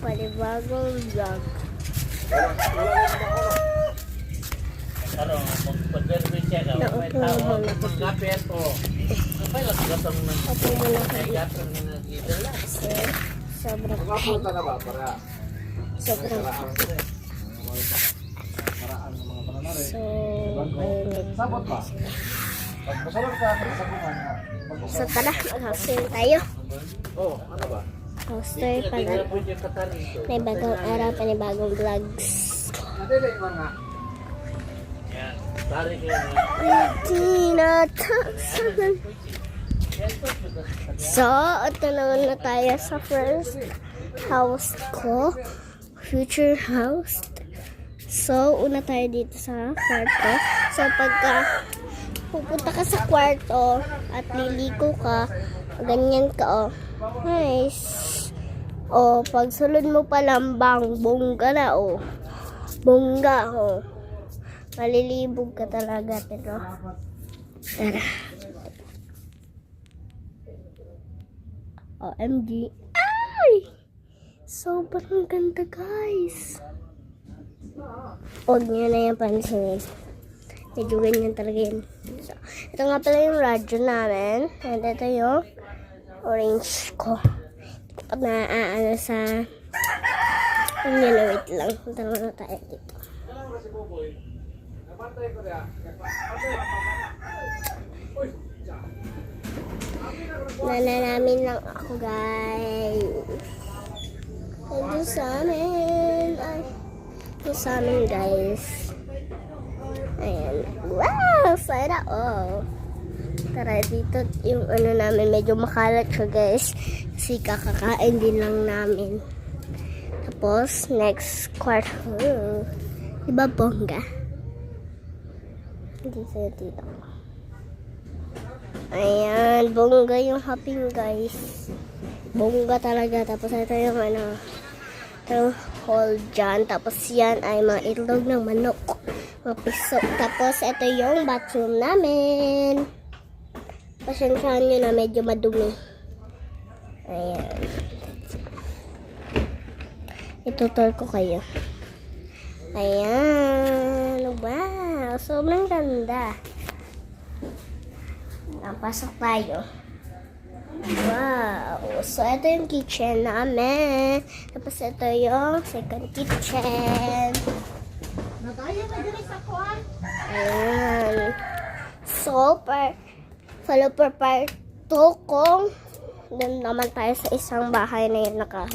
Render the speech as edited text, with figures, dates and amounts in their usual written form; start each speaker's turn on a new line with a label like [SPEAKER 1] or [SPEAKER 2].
[SPEAKER 1] panibagong vlog.
[SPEAKER 2] Magpag-verify siya ka. May tao. Magkapit po. Kapay lang gatong may gatong na nagidala.
[SPEAKER 1] Sobrang
[SPEAKER 3] Makapunta na ba para
[SPEAKER 1] sobrang
[SPEAKER 3] paraan ng mga pananari?
[SPEAKER 1] so ayun.
[SPEAKER 3] Sabot ba? Pag masarap ka, sabungan na.
[SPEAKER 1] So tara, mag-hostel tayo.
[SPEAKER 3] Oh, ano ba?
[SPEAKER 1] Hostel pala. May bagong araw, panibagong vlogs.
[SPEAKER 3] Nadili mga.
[SPEAKER 2] Yan. Tari kayo.
[SPEAKER 1] Tinatasan. So, ito naman na tayo sa first house ko. Future house. So, una tayo dito sa kwarto. So, pagka pupunta ka sa kwarto at liliko ka, ganyan ka, oh. Nice. Oh, pag sulod mo pa lambang, bongga na, oh. Bongga, oh. Malilibog ka talaga, pero tara. OMG. Ay! Sobrang ganda, guys. Huwag nyo na yung pansin. Medyo ganyan talaga yun. So, ito nga pala yung radyo namin. And ito yung orange ko. Hindi ko pa naaano sa... wait lang. Punta naman na tayo dito. Nananamin lang ako, guys. Ito sa amin. Ay, ito sa amin, guys. Ayan. Wow! Sana all. Tara, dito yung ano namin. Medyo makalat siya, guys. Kasi kakakain din lang namin. Tapos, next quarter. Diba, bongga? Dito. Ayan, bongga yung hopping, guys. Bongga talaga. Tapos ito yung ano, ito hole dyan. Tapos yan ay mga itlog ng manok. Mga piso. Tapos ito yung bathroom namin. Pasensyahan nyo na medyo madumi. Ayan. Itutur ko kayo. Ayan. Wow, sobrang ganda. Napasok tayo. Wow. So, ito yung kitchen namin. Tapos, ito yung second kitchen. Ayan. So, follow per part 2 kung doon naman tayo sa isang bahay na yun